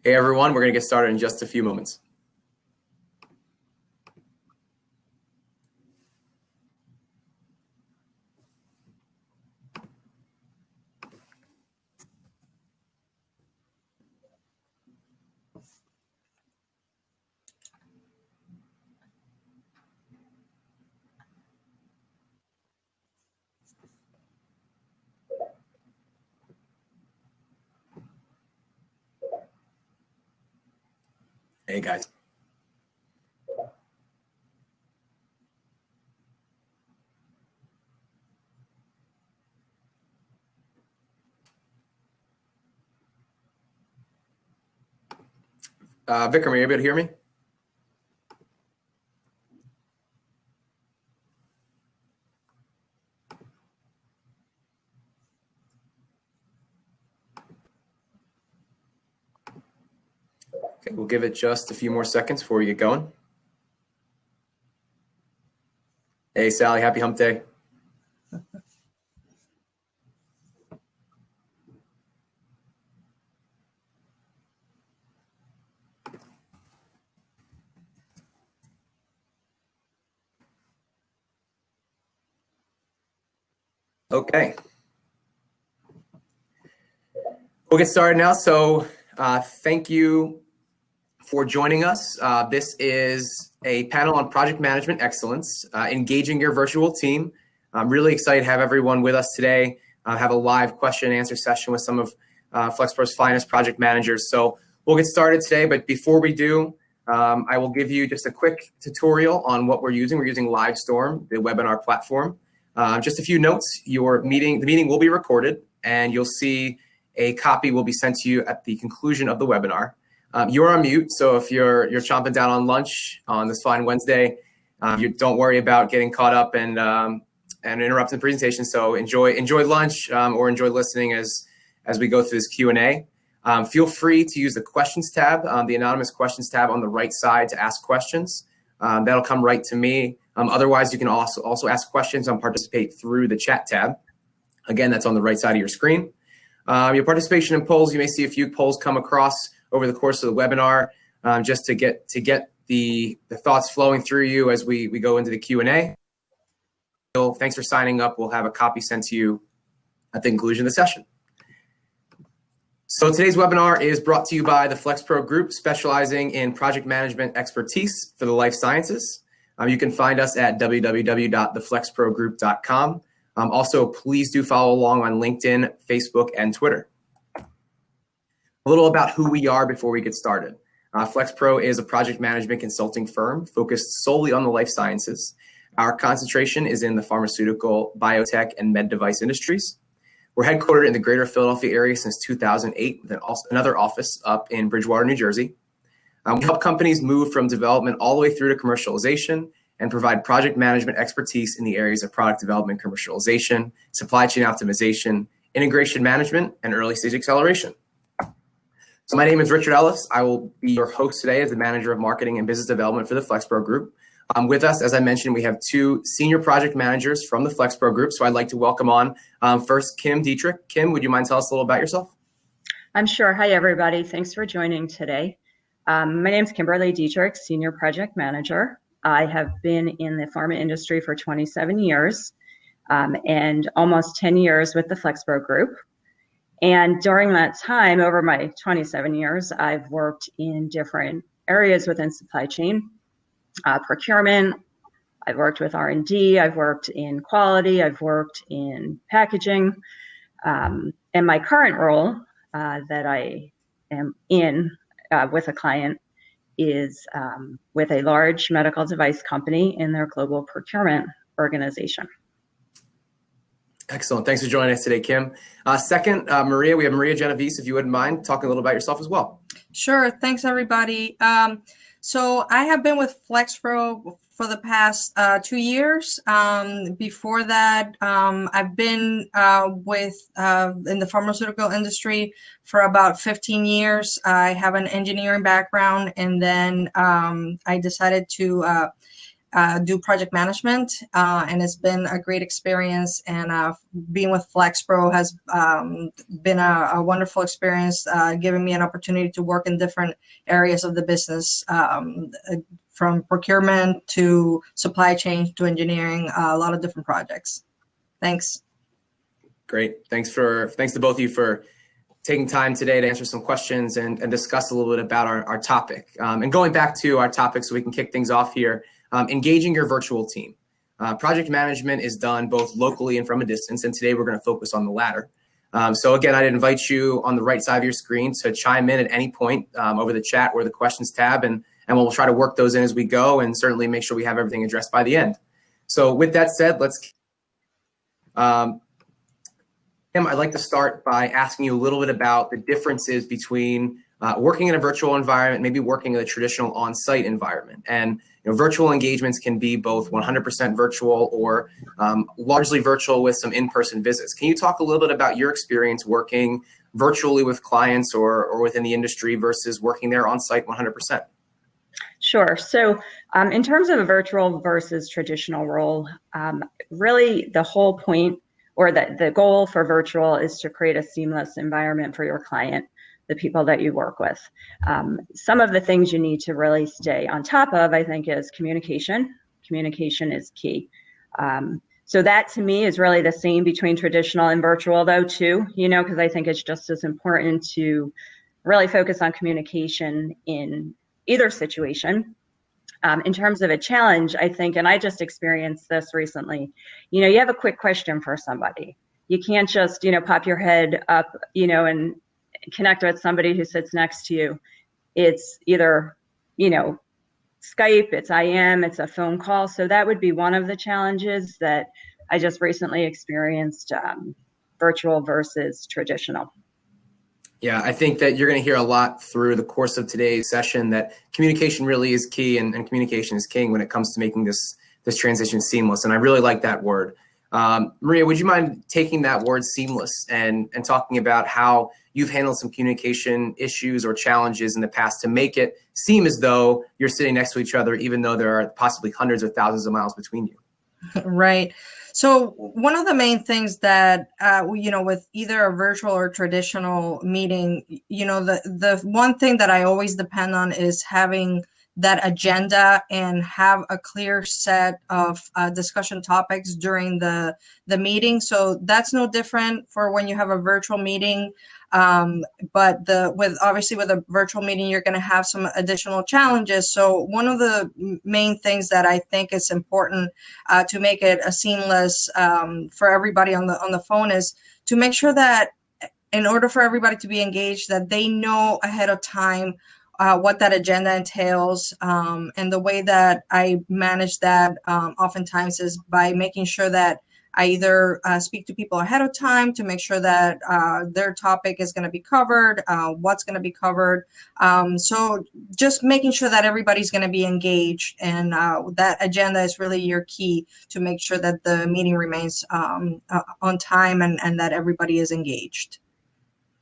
Hey everyone, we're going to get started in just a few moments. Hey guys. Vikram, are you able to hear me? Okay, we'll give it just a few more seconds before we get going. Hey Sally, happy hump day. Okay. We'll get started now. So thank you for joining us. This is a panel on project management excellence, engaging your virtual team. I'm really excited to have everyone with us today, have a live question and answer session with some of FlexPro's finest project managers. So we'll get started today, but before we do, I will give you just a quick tutorial on what we're using. We're using Livestorm, the webinar platform. Just a few notes. The meeting will be recorded, and you'll see a copy will be sent to you at the conclusion of the webinar. You're on mute, so if you're chomping down on lunch on this fine Wednesday, you don't worry about getting caught up and interrupting the presentation. So enjoy lunch or enjoy listening as we go through this Q&A. Feel free to use the questions tab, the anonymous questions tab on the right side to ask questions. That'll come right to me. Otherwise, you can also ask questions and participate through the chat tab. Again, that's on the right side of your screen. Your participation in polls, you may see a few polls come across over the course of the webinar, just to get the thoughts flowing through you as we go into the Q&A. So thanks for signing up. We'll have a copy sent to you at the conclusion of the session. So today's webinar is brought to you by the FlexPro Group, specializing in project management expertise for the life sciences. You can find us at www.theflexprogroup.com. Also, please do follow along on LinkedIn, Facebook, and Twitter. A little about who we are before we get started. FlexPro is a project management consulting firm focused solely on the life sciences. Our concentration is in the pharmaceutical, biotech, and med device industries. We're headquartered in the greater Philadelphia area since 2008, with another office up in Bridgewater, New Jersey. We help companies move from development all the way through to commercialization and provide project management expertise in the areas of product development, commercialization, supply chain optimization, integration management, and early stage acceleration. So my name is Richard Ellis. I will be your host today as the Manager of Marketing and Business Development for the FlexPro Group. With us, as I mentioned, we have two senior project managers from the FlexPro Group. So I'd like to welcome on first Kim Dietrich. Kim, would you mind telling us a little about yourself? I'm sure. Hi, everybody. Thanks for joining today. My name is Kimberly Dietrich, Senior Project Manager. I have been in the pharma industry for 27 years and almost 10 years with the FlexPro Group. And during that time, over my 27 years, I've worked in different areas within supply chain, procurement. I've worked with R&D. I've worked in quality. I've worked in packaging. And my current role that I am in with a client is with a large medical device company in their global procurement organization. Excellent. Thanks for joining us today, Kim. Second, Maria, we have Maria Genovese, if you wouldn't mind talking a little about yourself as well. Sure. Thanks, everybody. So I have been with FlexPro for the past 2 years. Before that, I've been in the pharmaceutical industry for about 15 years. I have an engineering background, and then I decided to do project management, and it's been a great experience. And being with FlexPro has been a wonderful experience, giving me an opportunity to work in different areas of the business, from procurement to supply chain to engineering, a lot of different projects. Thanks. Great. Thanks to both of you for taking time today to answer some questions and discuss a little bit about our topic. And going back to our topic so we can kick things off here, engaging your virtual team. Project management is done both locally and from a distance, and today we're going to focus on the latter. So again, I'd invite you on the right side of your screen to chime in at any point over the chat or the questions tab, and we'll try to work those in as we go and certainly make sure we have everything addressed by the end. So with that said, let's Tim, I'd like to start by asking you a little bit about the differences between working in a virtual environment, maybe working in a traditional on-site environment. And virtual engagements can be both 100% virtual or largely virtual with some in-person visits. Can you talk a little bit about your experience working virtually with clients or within the industry versus working there on-site 100%? Sure. So in terms of a virtual versus traditional role, really the whole point or the goal for virtual is to create a seamless environment for your client, the people that you work with. Some of the things you need to really stay on top of, I think, is communication. Communication is key. So that to me is really the same between traditional and virtual though too, because I think it's just as important to really focus on communication in either situation. In terms of a challenge, I think, and I just experienced this recently, you have a quick question for somebody. You can't just, pop your head up, and connect with somebody who sits next to you. It's either, Skype, it's IM, it's a phone call. So that would be one of the challenges that I just recently experienced, virtual versus traditional. Yeah, I think that you're going to hear a lot through the course of today's session that communication really is key and communication is king when it comes to making this transition seamless. And I really like that word. Maria, would you mind taking that word seamless and talking about how you've handled some communication issues or challenges in the past to make it seem as though you're sitting next to each other, even though there are possibly hundreds or thousands of miles between you? Right. So one of the main things that, with either a virtual or traditional meeting, the one thing that I always depend on is having that agenda and have a clear set of discussion topics during the meeting. So that's no different for when you have a virtual meeting. But obviously with a virtual meeting, you're going to have some additional challenges. So one of the main things that I think is important to make it a seamless for everybody on the phone is to make sure that in order for everybody to be engaged, that they know ahead of time what that agenda entails. And the way that I manage that oftentimes is by making sure that I either speak to people ahead of time to make sure that their topic is going to be covered, what's going to be covered. So just making sure that everybody's going to be engaged, and that agenda is really your key to make sure that the meeting remains on time and that everybody is engaged.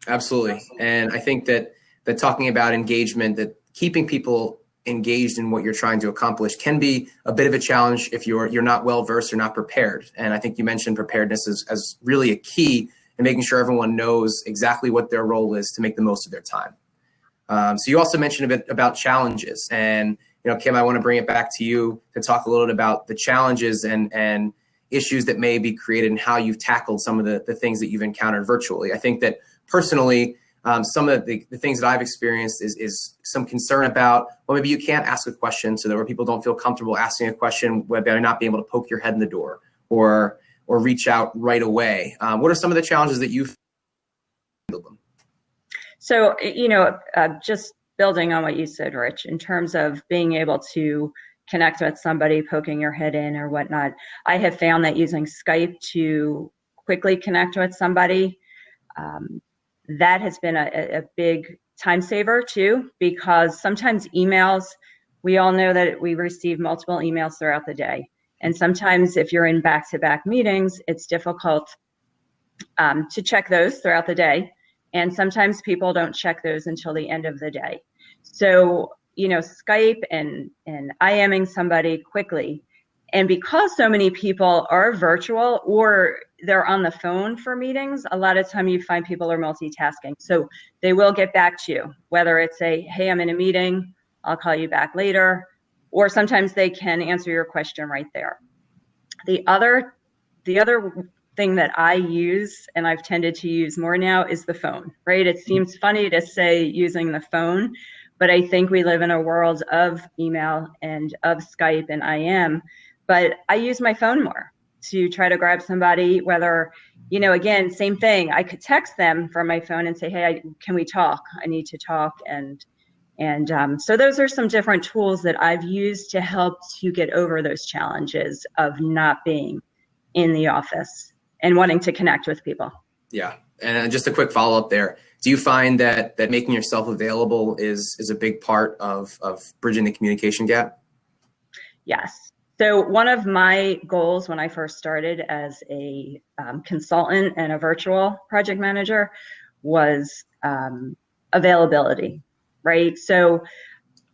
Absolutely. And I think that talking about engagement, that keeping people engaged in what you're trying to accomplish can be a bit of a challenge if you're not well versed or not prepared. And I think you mentioned preparedness as really a key in making sure everyone knows exactly what their role is to make the most of their time. So you also mentioned a bit about challenges, and Kim, I want to bring it back to you to talk a little bit about the challenges and issues that may be created and how you've tackled some of the things that you've encountered virtually. I think that personally, some of the things that I've experienced is some concern about, well, maybe you can't ask a question so that where people don't feel comfortable asking a question, whether not being able to poke your head in the door or reach out right away. What are some of the challenges that you've handled them? So, just building on what you said, Rich, in terms of being able to connect with somebody, poking your head in or whatnot, I have found that using Skype to quickly connect with somebody, that has been a big time saver too, because sometimes emails, we all know that we receive multiple emails throughout the day. And sometimes if you're in back-to-back meetings, it's difficult to check those throughout the day. And sometimes people don't check those until the end of the day. So Skype and IMing somebody quickly. And because so many people are virtual or they're on the phone for meetings, a lot of time you find people are multitasking. So they will get back to you, whether it's hey, I'm in a meeting, I'll call you back later, or sometimes they can answer your question right there. The other thing that I use, and I've tended to use more now, is the phone, right? It seems funny to say using the phone, but I think we live in a world of email and of Skype and IM. But I use my phone more to try to grab somebody, whether, again, same thing. I could text them from my phone and say, hey, can we talk? I need to talk. And so those are some different tools that I've used to help to get over those challenges of not being in the office and wanting to connect with people. Yeah. And just a quick follow-up there. Do you find that making yourself available is a big part of bridging the communication gap? Yes. So one of my goals when I first started as a consultant and a virtual project manager was availability, right? So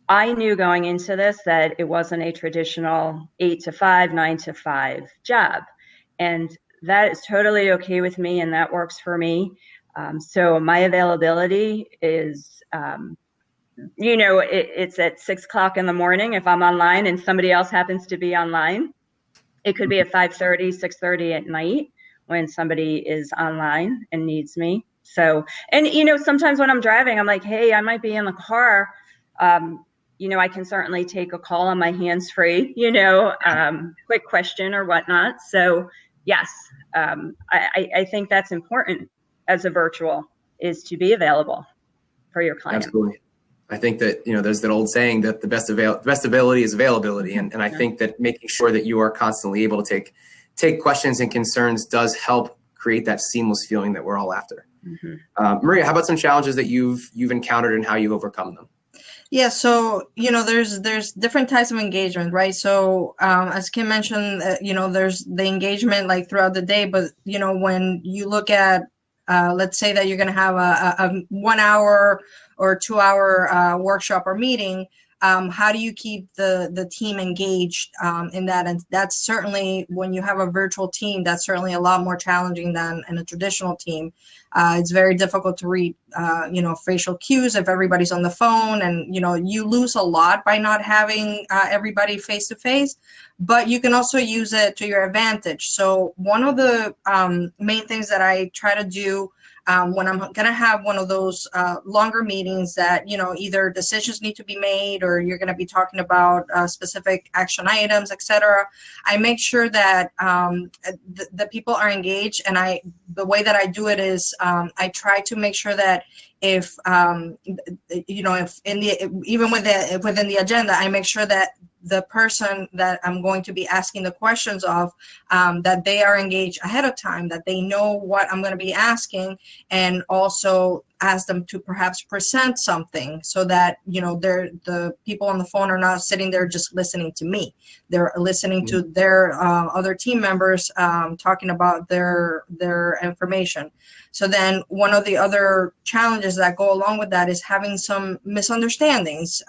I knew going into this that it wasn't a traditional 8 to 5, 9 to 5 job. And that is totally okay with me, and that works for me. So my availability is it's at 6 o'clock in the morning if I'm online and somebody else happens to be online. It could be at 5:30, 6:30 at night when somebody is online and needs me. So, and sometimes when I'm driving, I'm like, hey, I might be in the car. I can certainly take a call on my hands-free, quick question or whatnot. So yes, I think that's important as a virtual, is to be available for your client. Absolutely. I think that, there's that old saying that the best ability is availability. And I think that making sure that you are constantly able to take questions and concerns does help create that seamless feeling that we're all after. Mm-hmm. Maria, how about some challenges that you've encountered and how you've overcome them? Yeah, so there's different types of engagement, right? So as Kim mentioned, there's the engagement like throughout the day, but when you look at let's say that you're going to have a 1 hour or 2 hour workshop or meeting, how do you keep the team engaged in that? And that's certainly, when you have a virtual team, that's certainly a lot more challenging than in a traditional team. It's very difficult to read, facial cues if everybody's on the phone, and you lose a lot by not having everybody face to face. But you can also use it to your advantage. So one of the main things that I try to do when I'm going to have one of those longer meetings that, either decisions need to be made or you're going to be talking about specific action items, etc., I make sure that the people are engaged. And the way that I do it is I try to make sure that if even within the agenda, I make sure that the person that I'm going to be asking the questions of, that they are engaged ahead of time, that they know what I'm going to be asking, and also ask them to perhaps present something so that, the people on the phone are not sitting there just listening to me. They're listening to their other team members talking about their information. So then one of the other challenges that go along with that is having some misunderstandings.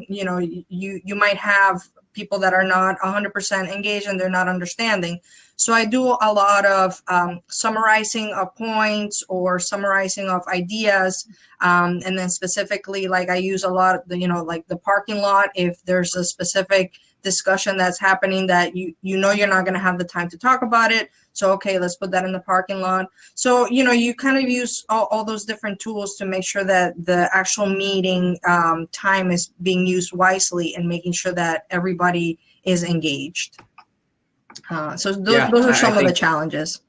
You might have people that are not 100% engaged and they're not understanding. So I do a lot of summarizing of points or summarizing of ideas. And then specifically, like I use a lot of like the parking lot, if there's a specific discussion that's happening that you're not going to have the time to talk about it. So, okay, let's put that in the parking lot. So, you kind of use all those different tools to make sure that the actual meeting time is being used wisely and making sure that everybody is engaged. So those are some of the challenges.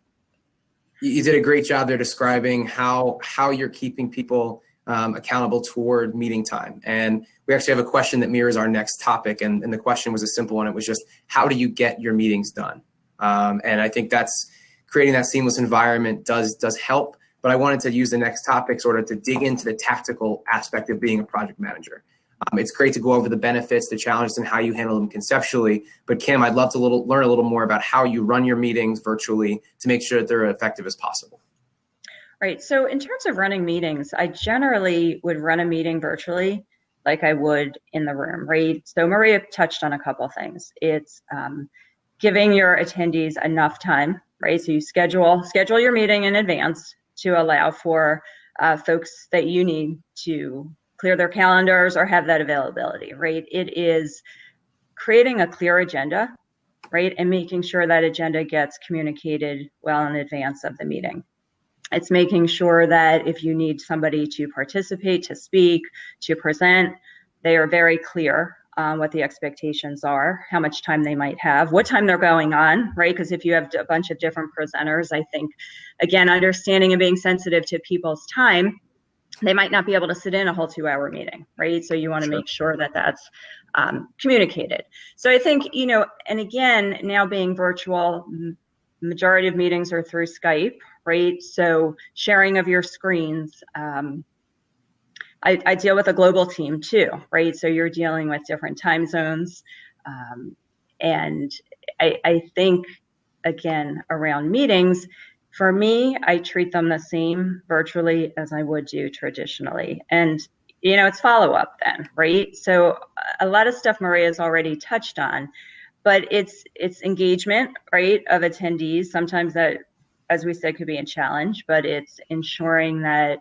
You did a great job there describing how you're keeping people accountable toward meeting time. And we actually have a question that mirrors our next topic. And the question was a simple one. It was just, how do you get your meetings done? And I think that's creating that seamless environment does help. But I wanted to use the next topic sort of to dig into the tactical aspect of being a project manager. It's great to go over the benefits, the challenges, and how you handle them conceptually. But Kim, I'd love to learn a little more about how you run your meetings virtually to make sure that they're effective as possible. Right. So in terms of running meetings, I generally would run a meeting virtually like I would in the room, right? So Maria touched on a couple things. It's giving your attendees enough time, right? So you schedule your meeting in advance to allow for folks that you need to clear their calendars or have that availability, right? It is creating a clear agenda, right? And making sure that agenda gets communicated well in advance of the meeting. It's making sure that if you need somebody to participate, to speak, to present, they are very clear on what the expectations are, how much time they might have, what time they're going on, right? Because if you have a bunch of different presenters, I think, again, understanding and being sensitive to people's time, they might not be able to sit in a whole 2-hour meeting, right? So you want to make sure that that's communicated. So I think, and again, now being virtual, majority of meetings are through Skype, right? So sharing of your screens. I deal with a global team too, right? So you're dealing with different time zones. And I think, again, around meetings, for me, I treat them the same virtually as I would do traditionally. And, it's follow-up then, right? So a lot of stuff Maria's already touched on, but it's engagement, right, of attendees. Sometimes that, as we said, could be a challenge, but it's ensuring that,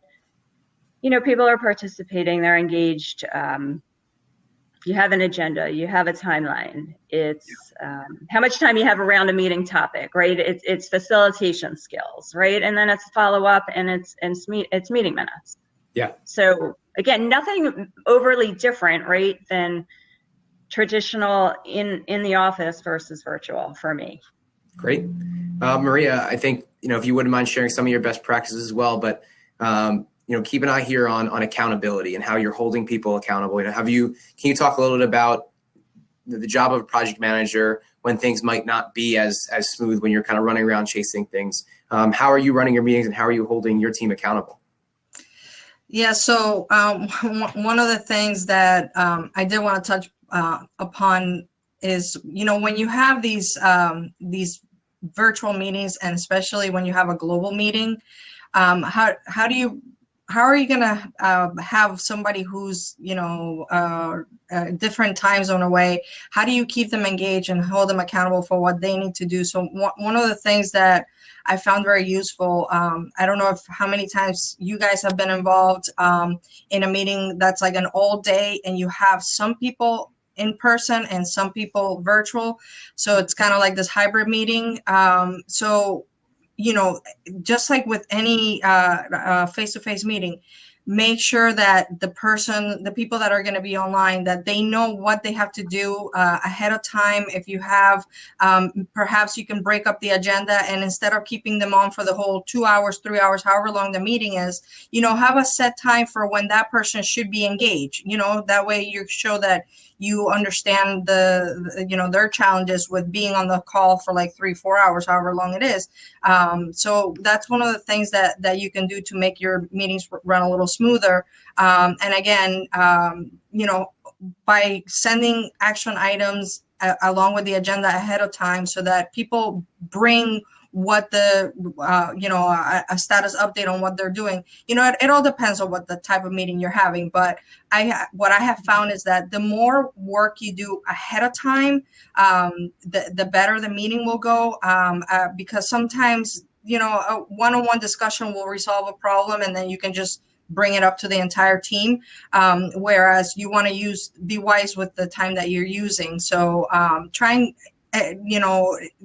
people are participating, they're engaged. You have an agenda, you have a timeline. It's how much time you have around a meeting topic, right? It's facilitation skills, right? And then it's follow up, and it's meeting minutes. Yeah. So again, nothing overly different, right, than traditional in the office versus virtual for me. Great. Maria, I think, if you wouldn't mind sharing some of your best practices as well, but, keep an eye here on accountability and how you're holding people accountable. Can you talk a little bit about the job of a project manager when things might not be as smooth, when you're kind of running around chasing things? How are you running your meetings, and how are you holding your team accountable? Yeah, so one of the things that I did want to touch upon is, when you have these virtual meetings, and especially when you have a global meeting, how are you going to have somebody who's, different time zone away? How do you keep them engaged and hold them accountable for what they need to do? So one of the things that I found very useful, I don't know how many times you guys have been involved in a meeting that's like an all day, and you have some people in person and some people virtual. So it's kind of like this hybrid meeting. So just like with any face-to-face meeting, make sure that the people that are going to be online, that they know what they have to do ahead of time. If you have, perhaps you can break up the agenda, and instead of keeping them on for the whole 2 hours, 3 hours, however long the meeting is, have a set time for when that person should be engaged. That way you show that you understand their challenges with being on the call for like 3-4 hours, however long it is. So that's one of the things that you can do to make your meetings run a little smoother. And again, by sending action items along with the agenda ahead of time, so that people bring what a status update on what they're doing. It all depends on what the type of meeting you're having. But what I have found is that the more work you do ahead of time, the better the meeting will go. Because sometimes, a one-on-one discussion will resolve a problem, and then you can just bring it up to the entire team. Whereas you want to be wise with the time that you're using. So trying,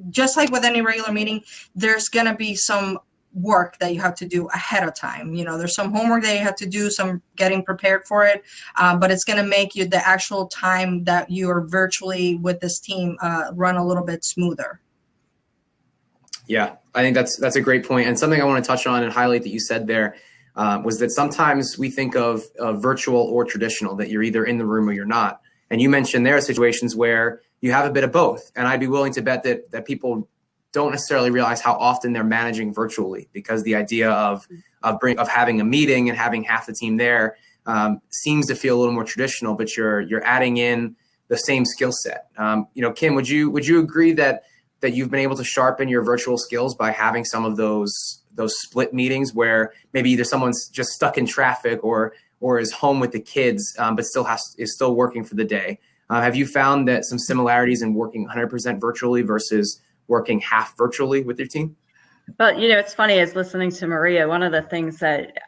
just like with any regular meeting, there's going to be some work that you have to do ahead of time. There's some homework that you have to do, some getting prepared for it, but it's going to make the actual time that you are virtually with this team run a little bit smoother. Yeah, I think that's a great point. And something I want to touch on and highlight that you said there was that sometimes we think of virtual or traditional, that you're either in the room or you're not. And you mentioned there are situations where you have a bit of both. And I'd be willing to bet that people don't necessarily realize how often they're managing virtually, because the idea of having a meeting and having half the team there seems to feel a little more traditional, but you're adding in the same skill set. Kim, would you agree that you've been able to sharpen your virtual skills by having some of those split meetings where maybe either someone's just stuck in traffic or or is home with the kids, but is still working for the day. Have you found that some similarities in working 100% virtually versus working half virtually with your team? But it's funny, as listening to Maria, one of the things that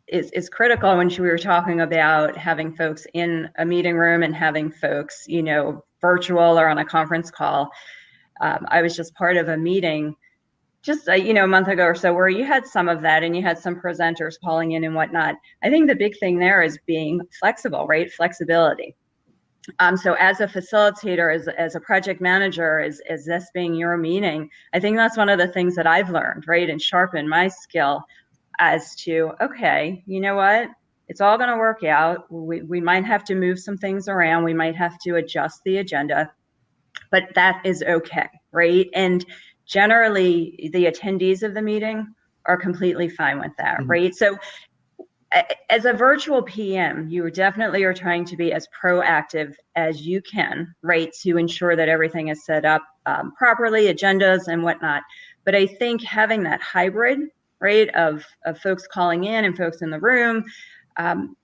is critical when we were talking about having folks in a meeting room and having folks, virtual or on a conference call. I was just part of a meeting just a month ago or so where you had some of that, and you had some presenters calling in and whatnot. I think the big thing there is being flexible, right? Flexibility. So as a facilitator, as a project manager, as this being your meeting, I think that's one of the things that I've learned, right? And sharpened my skill as to, okay, you know what? It's all going to work out. We might have to move some things around. We might have to adjust the agenda, but that is okay, right? And generally, the attendees of the meeting are completely fine with that, mm-hmm. right? So as a virtual PM, you definitely are trying to be as proactive as you can, right, to ensure that everything is set up properly, agendas and whatnot. But I think having that hybrid, right, of folks calling in and folks in the room,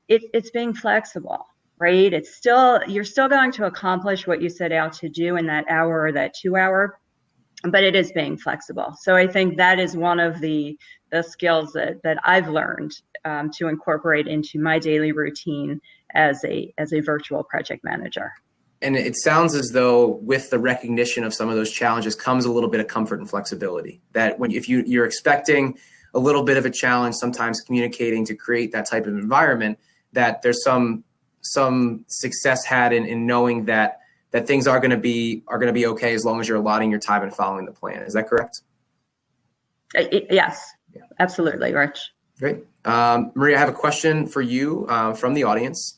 it's being flexible, right? You're still going to accomplish what you set out to do in that hour or that 2 hour, but it is being flexible. So I think that is one of the skills that I've learned to incorporate into my daily routine as a virtual project manager. And it sounds as though with the recognition of some of those challenges comes a little bit of comfort and flexibility. That if you're expecting a little bit of a challenge, sometimes communicating to create that type of environment, that there's some success had in knowing that things are going to be okay as long as you're allotting your time and following the plan. Is that correct? Yes, yeah. Absolutely, Rich. Great. Maria, I have a question for you from the audience,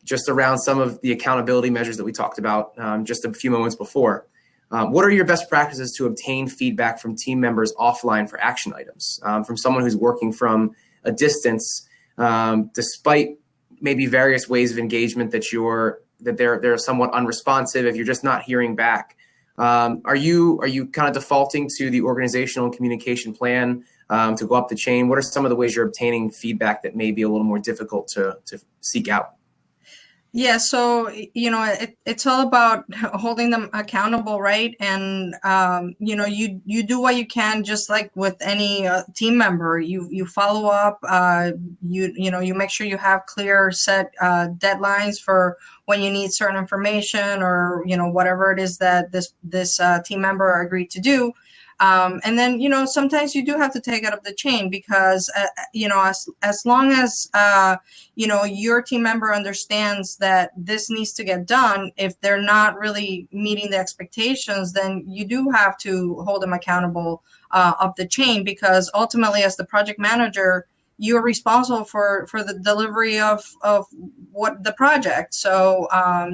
just around some of the accountability measures that we talked about just a few moments before. What are your best practices to obtain feedback from team members offline for action items? From someone who's working from a distance, despite maybe various ways of engagement that they're somewhat unresponsive, if you're just not hearing back. Are you kind of defaulting to the organizational and communication plan to go up the chain? What are some of the ways you're obtaining feedback that may be a little more difficult to seek out? Yeah, so, it's all about holding them accountable, right? And, you do what you can, just like with any team member. You follow up, you make sure you have clear set deadlines for when you need certain information or, whatever it is that this team member agreed to do. And then, sometimes you do have to take it up the chain because, as long as, your team member understands that this needs to get done, if they're not really meeting the expectations, then you do have to hold them accountable up the chain, because ultimately, as the project manager, you're responsible for the delivery of what the project. So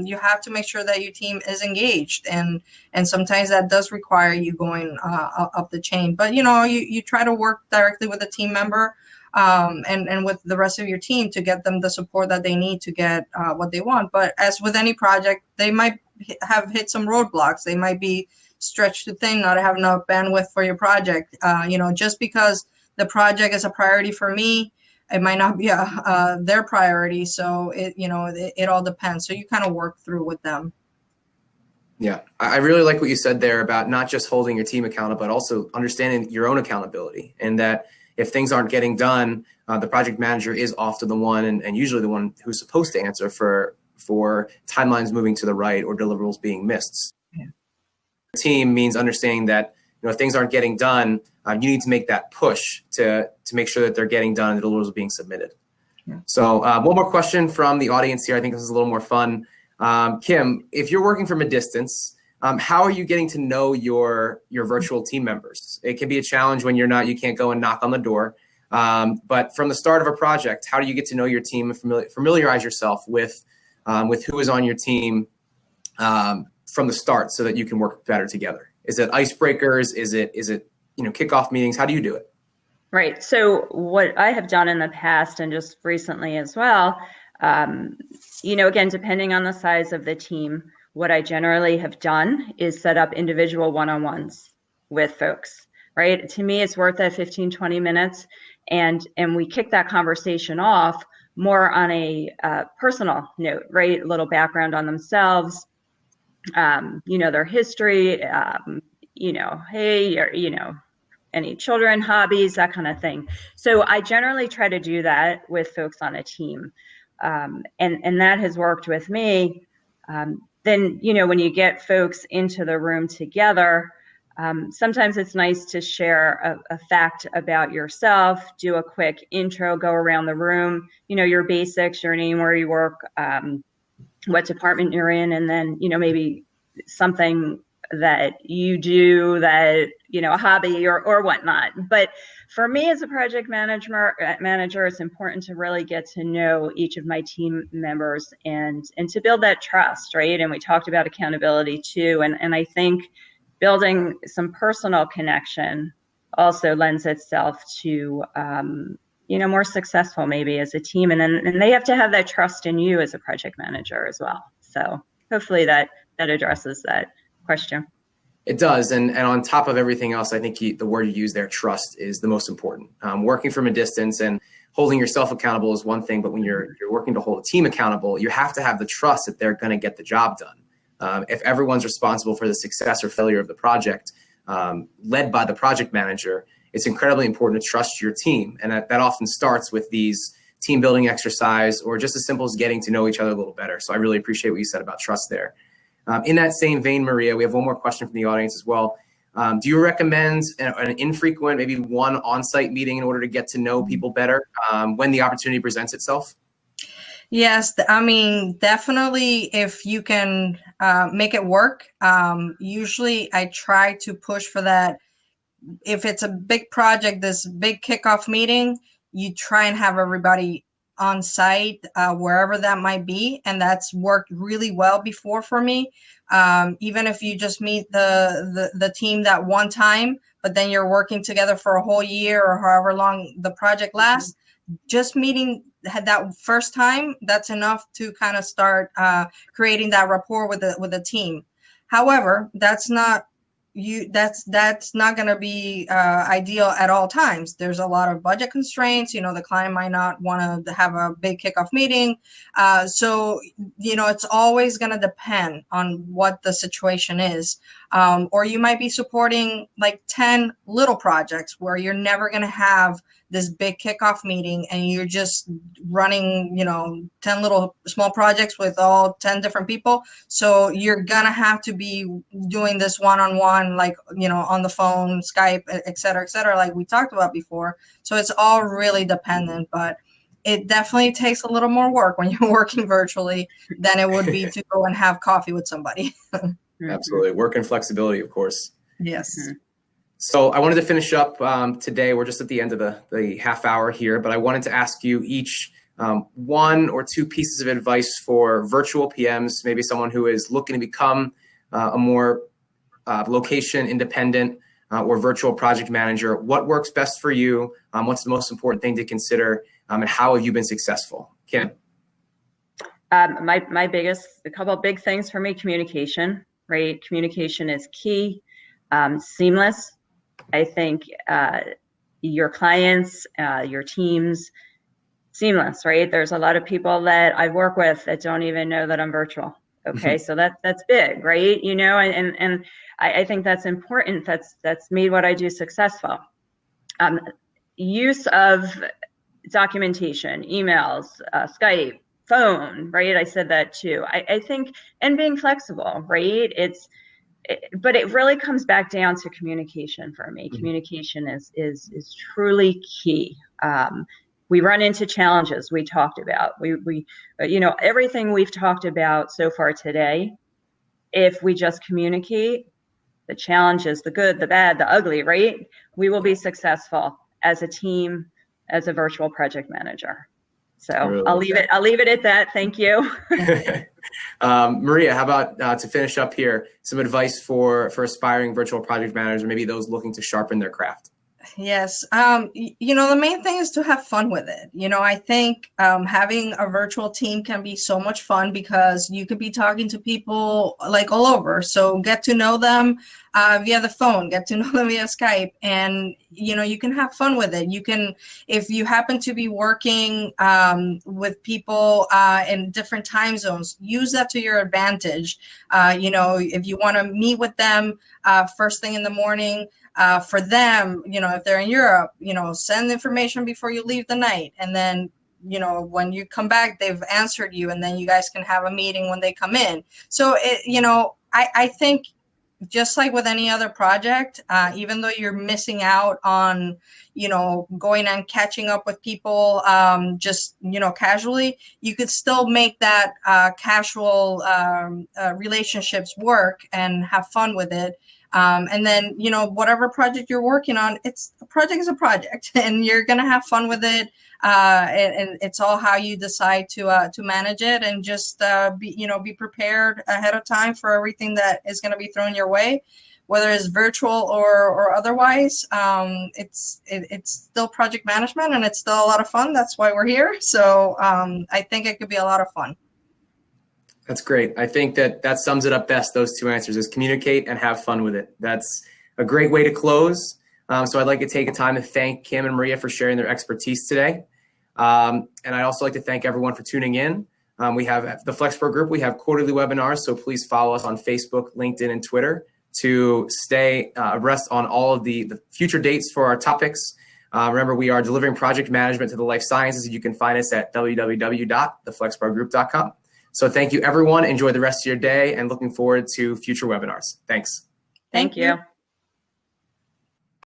you have to make sure that your team is engaged, and sometimes that does require you going up the chain. But you try to work directly with the team member and with the rest of your team to get them the support that they need to get what they want. But as with any project, they might have hit some roadblocks. They might be stretched too thin, not have enough bandwidth for your project. Just because the project is a priority for me, it might not be their priority. So it all depends. So you kind of work through with them. Yeah, I really like what you said there about not just holding your team accountable, but also understanding your own accountability, and that if things aren't getting done, the project manager is often the one, and usually the one who's supposed to answer for timelines moving to the right or deliverables being missed. Yeah. Team means understanding that if things aren't getting done, you need to make that push to make sure that they're getting done and the deliverables are being submitted. Yeah. So one more question from the audience here. I think this is a little more fun. Kim, if you're working from a distance, how are you getting to know your virtual team members? It can be a challenge when you can't go and knock on the door. But from the start of a project, how do you get to know your team and familiarize yourself with who is on your team from the start so that you can work better together? Is it icebreakers? Is it kickoff meetings? How do you do it? Right. So what I have done in the past and just recently as well, again, depending on the size of the team, what I generally have done is set up individual one-on-ones with folks, right? To me, it's worth that 15, 20 minutes. And we kick that conversation off more on a personal note, right? A little background on themselves, their history, hey, any children, hobbies, that kind of thing. So I generally try to do that with folks on a team. And that has worked with me. Then, when you get folks into the room together, sometimes it's nice to share a fact about yourself, do a quick intro, go around the room, your basics, your name, where you work, what department you're in, and then, maybe something that you do that, a hobby or whatnot. But for me as a project manager, it's important to really get to know each of my team members and to build that trust, right? And we talked about accountability too. And I think building some personal connection also lends itself to, more successful maybe as a team. And they have to have that trust in you as a project manager as well. So hopefully that addresses that question. It does. And on top of everything else, I think the word you use there, trust, is the most important. Working from a distance and holding yourself accountable is one thing, but when you're working to hold a team accountable, you have to have the trust that they're going to get the job done. If everyone's responsible for the success or failure of the project, led by the project manager, it's incredibly important to trust your team. And that often starts with these team building exercise or just as simple as getting to know each other a little better. So I really appreciate what you said about trust there. In that same vein, Maria, we have one more question from the audience as well. Do you recommend an infrequent, maybe one on-site meeting in order to get to know people better when the opportunity presents itself? Yes, I mean, definitely if you can make it work. Usually I try to push for that. If it's a big project, this big kickoff meeting, you try and have everybody on site, wherever that might be. And that's worked really well before for me. Even if you just meet the team that one time, but then you're working together for a whole year or however long the project lasts, just meeting that first time, that's enough to kind of start creating that rapport with the team. However, that's not going to be ideal at all times. There's a lot of budget constraints. The client might not want to have a big kickoff meeting. So it's always going to depend on what the situation is. Or you might be supporting like 10 little projects where you're never going to have this big kickoff meeting and you're just running 10 little small projects with all 10 different people. So you're gonna have to be doing this one-on-one, like on the phone, Skype, et cetera, like we talked about before. So it's all really dependent, but it definitely takes a little more work when you're working virtually than it would be to go and have coffee with somebody. Absolutely. Work and flexibility, of course. Yes. So I wanted to finish up today. We're just at the end of the half hour here, but I wanted to ask you each one or two pieces of advice for virtual PMs, maybe someone who is looking to become a more location independent or virtual project manager. What works best for you? What's the most important thing to consider? And how have you been successful? Kim? A couple of big things for me, communication, right? Communication is key, seamless. I think your clients, your teams, seamless, right? There's a lot of people that I work with that don't even know that I'm virtual. Okay, so that's big, right? And I think that's important. That's made what I do successful. Use of documentation, emails, Skype, phone, right? I said that too. I think, and being flexible, right? But it really comes back down to communication for me. Communication is truly key. We run into challenges we talked about. We everything we've talked about so far today, if we just communicate the challenges, the good, the bad, the ugly, right? We will be successful as a team, as a virtual project manager. So really I'll leave it at that. Thank you. Maria, how about to finish up here, some advice for aspiring virtual project managers, maybe those looking to sharpen their craft? Yes. The main thing is to have fun with it. I think having a virtual team can be so much fun because you could be talking to people like all over. So get to know them via the phone, get to know them via Skype, and you can have fun with it. You can, if you happen to be working with people in different time zones, use that to your advantage. If you want to meet with them first thing in the morning. For them, if they're in Europe, send information before you leave the night. And then, when you come back, they've answered you, and then you guys can have a meeting when they come in. So, I think just like with any other project, even though you're missing out on, going and catching up with people just, casually, you could still make that casual relationships work and have fun with it. And then, whatever project you're working on, a project is a project and you're going to have fun with it. And it's all how you decide to manage it, and just be prepared ahead of time for everything that is going to be thrown your way, whether it's virtual or otherwise. It's still project management, and it's still a lot of fun. That's why we're here. So I think it could be a lot of fun. That's great. I think that sums it up best. Those two answers is communicate and have fun with it. That's a great way to close. So I'd like to take a time to thank Kim and Maria for sharing their expertise today. And I'd also like to thank everyone for tuning in. We have the FlexPro group. We have quarterly webinars, so please follow us on Facebook, LinkedIn, and Twitter to stay abreast on all of the future dates for our topics. Remember, we are delivering project management to the life sciences. You can find us at www.theflexprogroup.com. So thank you, everyone. Enjoy the rest of your day, and looking forward to future webinars. Thanks. Thank you.